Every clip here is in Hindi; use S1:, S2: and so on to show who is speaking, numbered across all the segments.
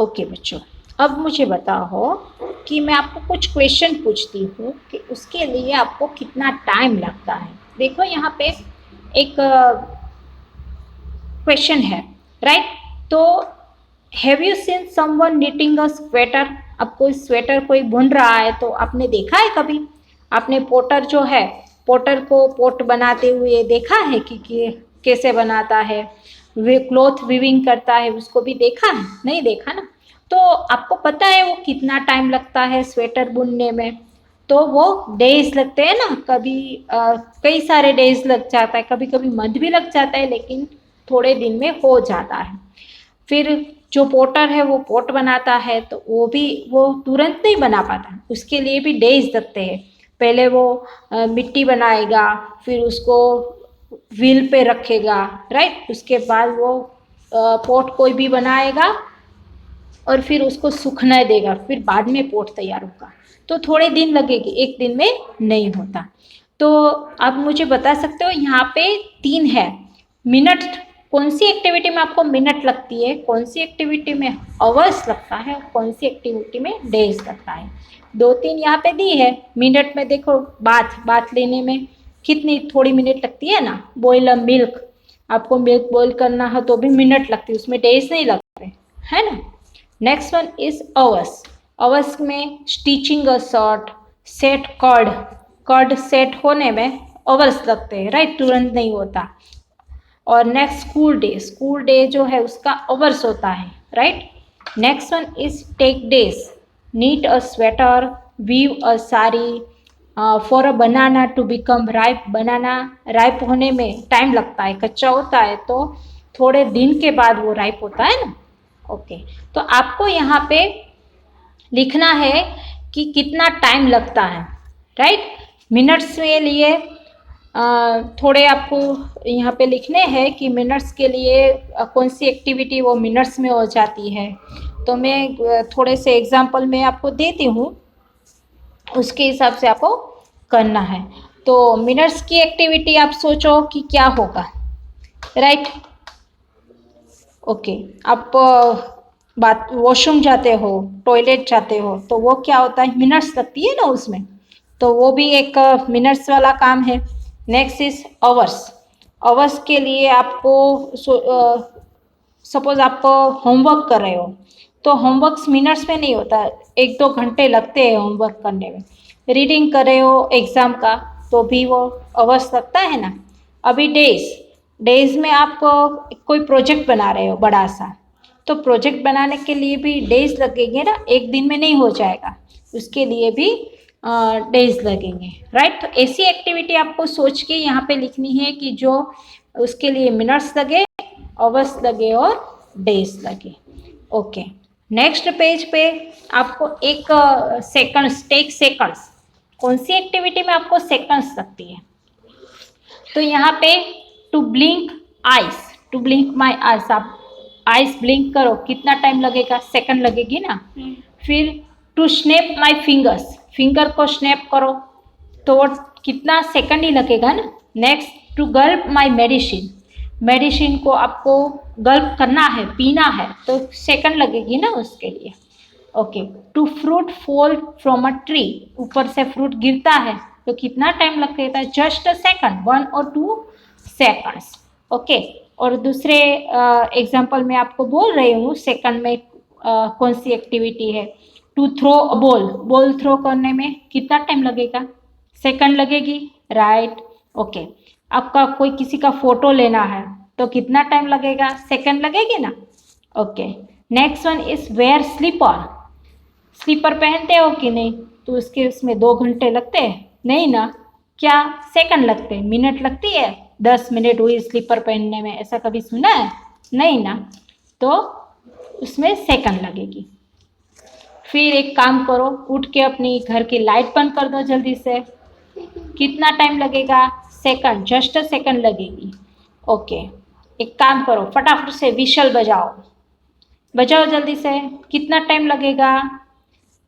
S1: ओके बच्चों, अब मुझे बताओ कि मैं आपको कुछ क्वेश्चन पूछती हूँ कि उसके लिए आपको कितना टाइम लगता है। देखो यहाँ पे एक क्वेश्चन है, राइट? तो have you seen someone knitting a sweater? अब कोई स्वेटर कोई बुन रहा है तो आपने देखा है कभी? आपने पोटर जो है, पोटर को पोट बनाते हुए देखा है कि कैसे बनाता है? वे क्लॉथ वीविंग करता है, उसको भी देखा है? नहीं देखा ना। तो आपको पता है वो कितना टाइम लगता है स्वेटर बुनने में? तो वो डेज लगते हैं ना, कभी कई सारे डेज लग जाता है, कभी कभी मंथ भी लग जाता है, लेकिन थोड़े दिन में हो जाता है। फिर जो पोटर है वो पोट बनाता है तो वो तुरंत नहीं बना पाता, उसके लिए भी डेज लगते हैं। पहले वो मिट्टी बनाएगा, फिर उसको व्हील पे रखेगा, राइट? उसके बाद वो पोट कोई भी बनाएगा और फिर उसको सूखने देगा, फिर बाद में पोट तैयार होगा। तो थोड़े दिन लगेगी, एक दिन में नहीं होता। तो आप मुझे बता सकते हो, यहाँ पे 3 है मिनट। कौन सी एक्टिविटी में आपको मिनट लगती है, कौन सी एक्टिविटी में आवर्स लगता है, और कौन सी एक्टिविटी में डेज लगता है? 2-3 यहाँ पे दी है। मिनट में देखो, बाथ लेने में कितनी थोड़ी मिनट लगती है ना। बॉयल अ मिल्क, आपको मिल्क बॉयल करना है तो भी मिनट लगती है, उसमें डेज नहीं लगते, है ना। Next one is hours. Hours में stitching a shirt, set curd set होने में अवर्स लगते हैं, राइट? तुरंत नहीं होता। और नेक्स्ट स्कूल डे जो है उसका अवर्स होता है, right? Next one is take days, knit a sweater, weave a sari, for a banana to become ripe. Banana ripe होने में टाइम लगता है, कच्चा होता है तो थोड़े दिन के बाद वो राइप होता है ना। ओके, तो आपको यहाँ पे लिखना है कि कितना टाइम लगता है, राइट? मिनट्स के लिए थोड़े आपको यहाँ पे लिखने हैं कि मिनट्स के लिए कौन सी एक्टिविटी वो मिनट्स में हो जाती है। तो मैं थोड़े से एग्जांपल में आपको देती हूँ, उसके हिसाब से आपको करना है। तो मिनट्स की एक्टिविटी आप सोचो कि क्या होगा, राइट? ओके, आप वॉशरूम जाते हो, टॉयलेट जाते हो, तो वो क्या होता है, मिनट्स लगती है ना उसमें, तो वो भी एक मिनट्स वाला काम है। Next is hours. अवर्स के लिए आपको सपोज आप होमवर्क कर रहे हो तो होमवर्क मिनट्स में नहीं होता, 1-2 घंटे लगते हैं होमवर्क करने में। रीडिंग कर रहे हो एग्ज़ाम का तो भी वो अवर्स लगता है ना। अभी डेज में आप कोई प्रोजेक्ट बना रहे हो बड़ा सा, तो प्रोजेक्ट बनाने के लिए भी डेज लगेंगे ना, एक दिन में नहीं हो जाएगा, उसके लिए भी डेज लगेंगे, राइट? तो ऐसी एक्टिविटी आपको सोच के यहाँ पे लिखनी है कि जो उसके लिए मिनट्स लगे, आवर्स लगे और डेज लगे। ओके, नेक्स्ट पेज पे आपको एक सेकंड्स, टेक सेकंड्स, कौन सी एक्टिविटी में आपको सेकंड्स लगती है? तो यहाँ पे to blink eyes, to blink my eyes, आप आइस ब्लिंक करो, कितना टाइम लगेगा? सेकंड लगेगी ना। फिर to snap my fingers, finger को स्नैप करो तो वो कितना सेकंड ही लगेगा ना। Next to gulp my medicine, medicine को आपको गल्प करना है, पीना है, तो सेकंड लगेगी ना उसके लिए। Okay, to fruit fall from a tree, ऊपर से फ्रूट गिरता है तो कितना टाइम लगता है? जस्ट अ सेकंड, 1 और 2 सेकंड्स। ओके, और दूसरे एग्जांपल में आपको बोल रही हूँ सेकंड में कौन सी एक्टिविटी है। To throw a ball, ball throw करने में कितना टाइम लगेगा? सेकंड लगेगी, राइट? ओके, आपका कोई किसी का फोटो लेना है तो कितना टाइम लगेगा? सेकंड लगेगी ना। Okay, next one is wear slipper, slipper पहनते हो कि नहीं? तो उसमें 2 घंटे लगते हैं नहीं ना, क्या सेकंड लगते हैं? मिनट लगती है, 10 मिनट हुई स्लीपर पहनने में, ऐसा कभी सुना है? नहीं ना, तो उसमें सेकंड लगेगी। फिर एक काम करो, उठ के अपनी घर की लाइट बंद कर दो जल्दी से, कितना टाइम लगेगा? सेकंड, जस्ट अ सेकंड लगेगी। ओके, एक काम करो, फटाफट से विशल बजाओ, बजाओ जल्दी से, कितना टाइम लगेगा?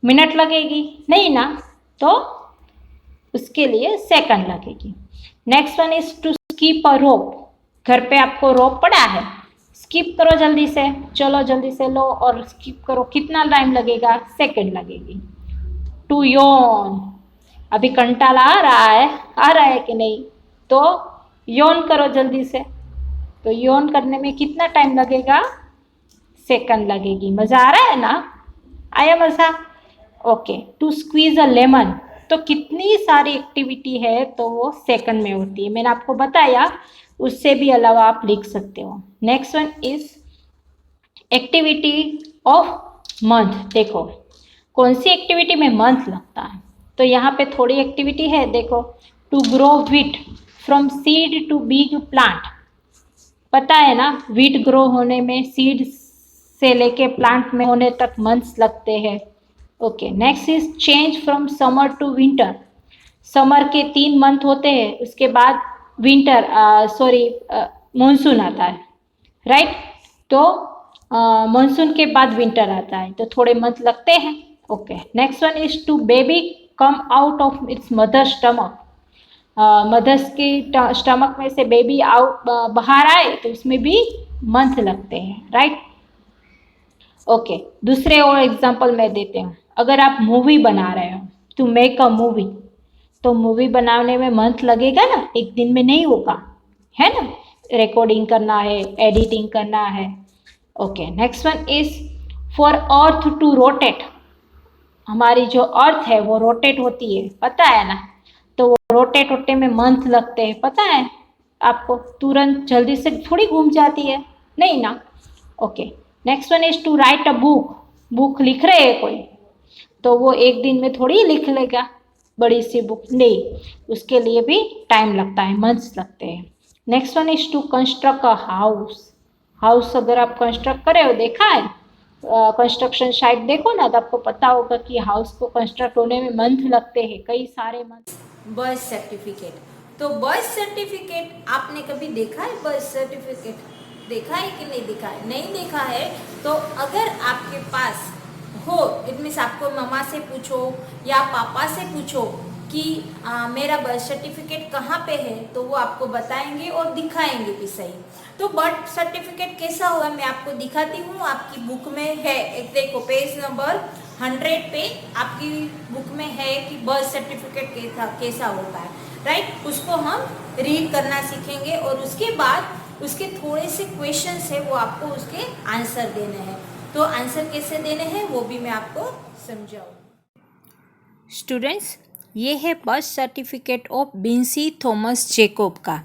S1: मिनट लगेगी नहीं ना, तो उसके लिए सेकंड लगेगी। Next one is to skip a rope, घर पे आपको रोप पड़ा है, स्किप करो जल्दी से, चलो जल्दी से लो और स्किप करो। कितना टाइम लगेगा? सेकंड लगेगी। टू योन, अभी कंटाला आ रहा है कि नहीं? तो योन करो जल्दी से। तो योन करने में कितना टाइम लगेगा? सेकंड लगेगी। मज़ा आ रहा है ना? आया मज़ा? Okay. To squeeze a lemon, तो कितनी सारी एक्टिविटी है तो वो सेकंड में होती है। मैंने आपको बताया, उससे भी अलावा आप लिख सकते हो। Next one is activity of month. देखो कौन सी एक्टिविटी में मंथ लगता है। तो यहाँ पे थोड़ी एक्टिविटी है, देखो। To grow wheat from seed to big plant. पता है ना, व्हीट ग्रो होने में सीड से लेके प्लांट में होने तक मंथ्स लगते हैं। Okay. Next is change from summer to winter. Summer के 3 मंथ होते हैं, उसके बाद विंटर मानसून आता है, राइट? तो मानसून के बाद विंटर आता है, तो थोड़े मंथ लगते हैं। Okay. Next one is to baby come out of its mother stomach. Mother's की स्टमक में से बेबी आउट बाहर आए तो उसमें भी मंथ लगते हैं, राइट? ओके। दूसरे और एग्जांपल मैं देते हूँ। अगर आप मूवी बना रहे हो, टू मेक अ मूवी, तो मूवी बनाने में मंथ लगेगा ना, एक दिन में नहीं होगा, है ना? रिकॉर्डिंग करना है, एडिटिंग करना है। Okay. Next one is for earth to rotate. हमारी जो अर्थ है वो रोटेट होती है, पता है ना? तो वो रोटेट होते में मंथ लगते हैं, पता है आपको? तुरंत जल्दी से थोड़ी घूम जाती है, नहीं ना? Okay. Next one is to write a book. Book लिख रहे हैं कोई, तो वो एक दिन में थोड़ी लिख लेगा बड़ी सी बुक, नहीं, उसके लिए भी टाइम लगता है, मंथ्स लगते हैं। Next one is to construct a house. House अगर आप कंस्ट्रक्ट करे हो, देखा है कंस्ट्रक्शन साइट देखो ना, तो आपको पता होगा कि हाउस को कंस्ट्रक्ट होने में मंथ लगते हैं, कई सारे मंथ।
S2: बर्थ सर्टिफिकेट, तो बर्थ सर्टिफिकेट आपने कभी देखा है? बर्थ सर्टिफिकेट देखा है कि नहीं देखा है? नहीं देखा है तो अगर आपके पास हो, इट मीन्स आपको मम्मा से पूछो या पापा से पूछो कि मेरा बर्थ सर्टिफिकेट कहाँ पे है, तो वो आपको बताएंगे और दिखाएंगे भी सही। तो बर्थ सर्टिफिकेट कैसा होगा मैं आपको दिखाती हूँ, आपकी बुक में है। एक देखो पेज नंबर 100 पे आपकी बुक में है कि बर्थ सर्टिफिकेट कैसा होता है, राइट? उसको हम रीड करना सीखेंगे और उसके बाद उसके थोड़े से क्वेश्चंस है, वो आपको उसके आंसर देने हैं। तो आंसर कैसे देने हैं वो भी मैं आपको समझाऊंगी। स्टूडेंट्स, ये है birth certificate of Binsy Thomas Jacob का।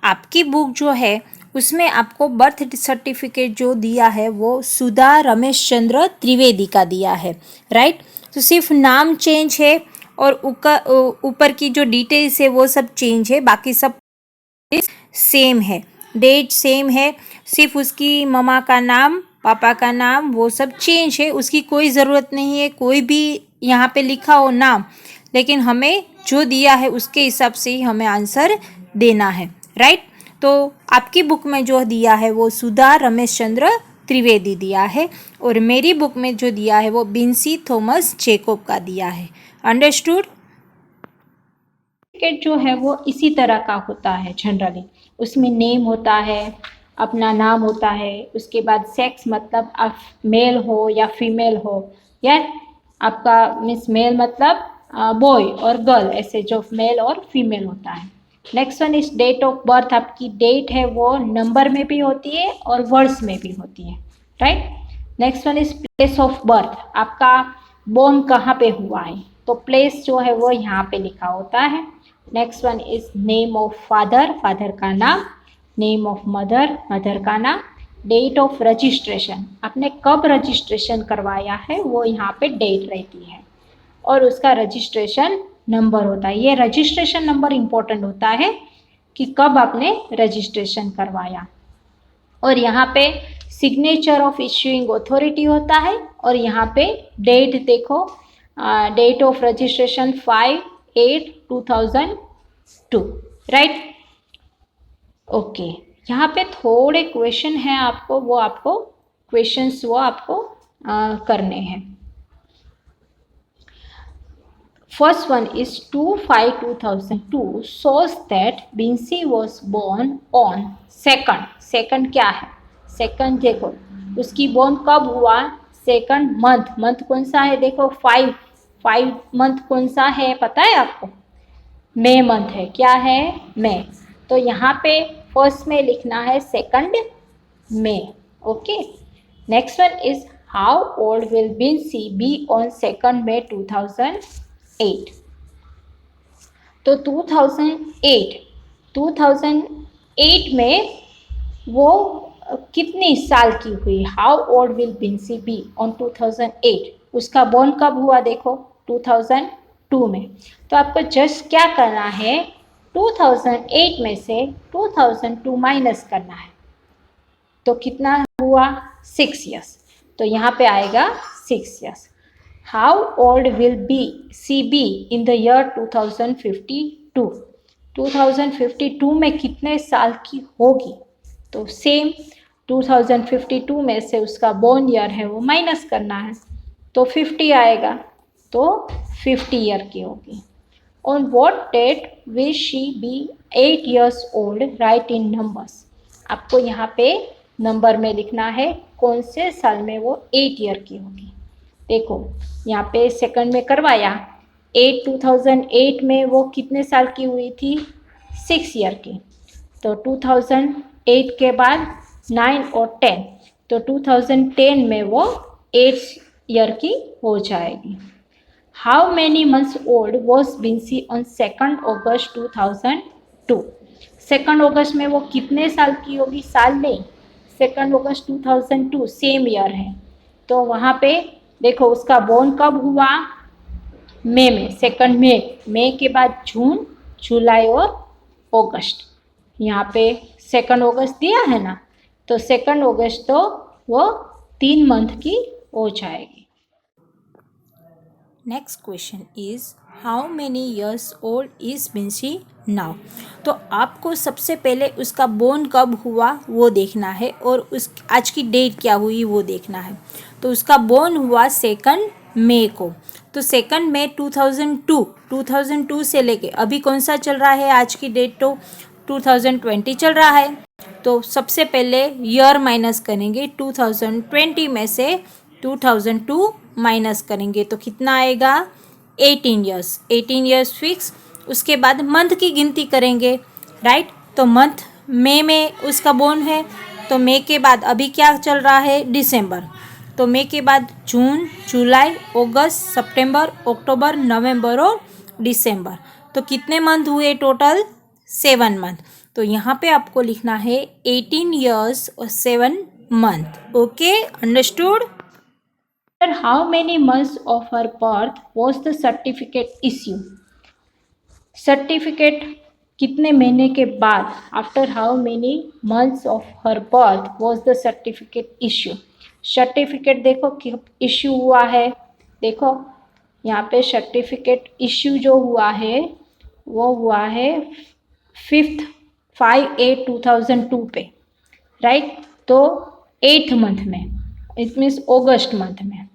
S2: आपकी बुक जो है उसमें आपको बर्थ सर्टिफिकेट जो दिया है वो सुधा रमेश चंद्र त्रिवेदी का दिया है, राइट? तो सिर्फ नाम चेंज है और ऊपर की जो डिटेल्स है वो सब चेंज है, बाकी सब सेम है, डेट सेम है, सिर्फ उसकी मम्मा का नाम, पापा का नाम, वो सब चेंज है। उसकी कोई ज़रूरत नहीं है कोई भी यहाँ पे लिखा हो नाम, लेकिन हमें जो दिया है उसके हिसाब से ही हमें आंसर देना है, राइट? तो आपकी बुक में जो दिया है वो सुधा रमेश चंद्र त्रिवेदी दिया है और मेरी बुक में जो दिया है वो बिन्सी थॉमस जैकब का दिया है। अंडरस्टूड?
S1: सर्टिफिकेट जो है वो इसी तरह का होता है जनरली। उसमें नेम होता है, अपना नाम होता है, उसके बाद सेक्स मतलब आप मेल हो या फीमेल हो, या आपका मीन्स मेल मतलब बॉय और गर्ल, ऐसे जो मेल और फीमेल होता है। Next one is date of birth. आपकी डेट है वो नंबर में भी होती है और वर्ड्स में भी होती है, right? Next one is place of birth. आपका बोर्न कहाँ पे हुआ है, तो प्लेस जो है वो यहाँ पे लिखा होता है। Next one is name of father, father का नाम, नेम ऑफ मदर, मदर का नाम, डेट ऑफ रजिस्ट्रेशन, आपने कब रजिस्ट्रेशन करवाया है वो यहाँ पे डेट रहती है, और उसका रजिस्ट्रेशन नंबर होता है। ये रजिस्ट्रेशन नंबर इम्पोर्टेंट होता है कि कब आपने रजिस्ट्रेशन करवाया। और यहाँ पे सिग्नेचर ऑफ इश्यूइंग अथॉरिटी होता है, और यहाँ पे डेट देखो, date of registration 5/8/2002, right? Okay. यहाँ पे थोड़े क्वेश्चन हैं आपको, वो आपको क्वेश्चंस वो आपको करने हैं। First one is 2/5/2002 shows that Binsi was born on second क्या है? सेकंड देखो उसकी बोर्न कब हुआ, सेकंड मंथ, मंथ कौन सा है देखो 5 मंथ कौन सा है पता है आपको, मई मंथ है, क्या है मई। तो यहाँ पे फर्स्ट में लिखना है सेकंड मई। Okay, next one is how old will Binsy be on second May 2008। तो 2008 में वो कितनी साल की हुई, how old will Binsy be on 2008, उसका बोर्न कब हुआ देखो 2002 में। तो आपको जस्ट क्या करना है, 2008 में से 2002 माइनस करना है, तो कितना हुआ 6 ईयर्स, तो यहाँ पे आएगा 6 years. How old will be she be in the year 2052, 2052 में कितने साल की होगी, तो सेम 2052 में से उसका बोर्न ईयर है वो माइनस करना है, तो 50 आएगा, तो 50 ईयर की होगी। On what date will she be 8 years old, right in numbers. आपको यहाँ पे नंबर में लिखना है कौन से साल में वो 8 ईयर की होगी। देखो यहाँ पे सेकंड में करवाया, 2008 में वो कितने साल की हुई थी, 6 ईयर की, तो 2008 के बाद 9 और 10, तो 2010 में वो 8 ईयर की हो जाएगी। How many months old was Binsy on 2 August 2002, 2 अगस्त में वो कितने साल की होगी, साल नहीं, 2 अगस्त 2002 सेम ईयर है, तो वहाँ पे देखो उसका बोर्न कब हुआ, मई में, सेकंड मई के बाद जून, जुलाई और अगस्त। यहाँ पे 2 अगस्त दिया है ना, तो 2 अगस्त तो वो 3 मंथ की हो जाएगी।
S2: Next question is how many years old is Binsy now. तो आपको सबसे पहले उसका बोर्न कब हुआ वो देखना है और उस आज की डेट क्या हुई वो देखना है। तो उसका बोर्न हुआ 2 मई को, तो 2 मई 2002 से लेके अभी कौन सा चल रहा है आज की डेट, तो 2020 चल रहा है। तो सबसे पहले ईयर माइनस करेंगे, 2020 में से 2002 माइनस करेंगे तो कितना आएगा 18 ईयर्स, 18 ईयर्स फिक्स। उसके बाद मंथ की गिनती करेंगे, राइट। तो मंथ मई में उसका बोर्न है, तो मई के बाद अभी क्या चल रहा है दिसंबर, तो मई के बाद जून, जुलाई, अगस्त, सितंबर, अक्टूबर, नवंबर और दिसंबर। तो कितने मंथ हुए टोटल, 7 मंथ। तो यहाँ पे आपको लिखना है 18 ईयर्स और 7 month. Okay, understood.
S1: How many months of her birth was the certificate issue? Certificate कितने महीने के बाद, after how many months of her birth was the certificate issue. Certificate देखो कि इश्यू हुआ है, देखो यहाँ पे सर्टिफिकेट इश्यू जो हुआ है वो हुआ है 5/8/2002 पे, राइट। तो 8th मंथ में, इट मीन्स अगस्त मंथ में,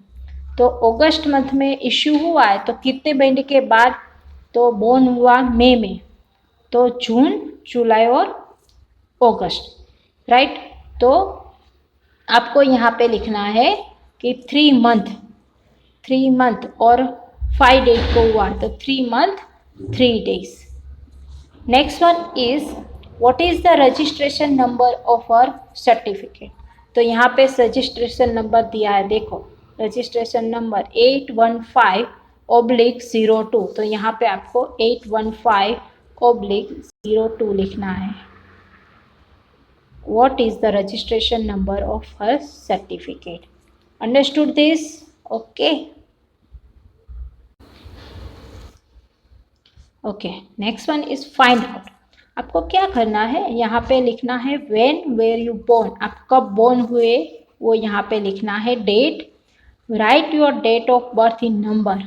S1: तो अगस्त मंथ में इश्यू हुआ है, तो कितने महीने के बाद, तो बोर्न हुआ मई में, तो जून, जुलाई और अगस्त, राइट। तो आपको यहाँ पे लिखना है कि 3 मंथ और 5 डेज को हुआ, तो 3 month 3 days. Next one is what is the registration number of our certificate. तो यहाँ पे रजिस्ट्रेशन नंबर दिया है, देखो रजिस्ट्रेशन नंबर 815/02, तो यहाँ पे आपको 815/02 लिखना है। What is the registration number of her certificate? Understood this? Okay. Okay. Next one is find out. आपको क्या करना है, यहाँ पे लिखना है when were you born, आप कब born हुए वो यहाँ पे लिखना है date. Write your date of birth in number,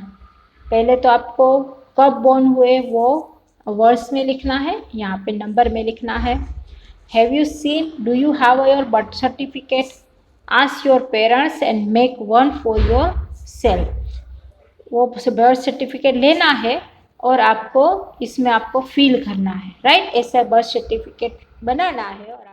S1: पहले तो आपको कब born हुए वो वर्ड्स में लिखना है, यहाँ पे नंबर में लिखना है। Have you seen, do you have your birth certificate, ask your parents and make one for your self. वो बर्थ सर्टिफिकेट लेना है और आपको इसमें आपको फिल करना है, राइट। ऐसा बर्थ सर्टिफिकेट बनाना है और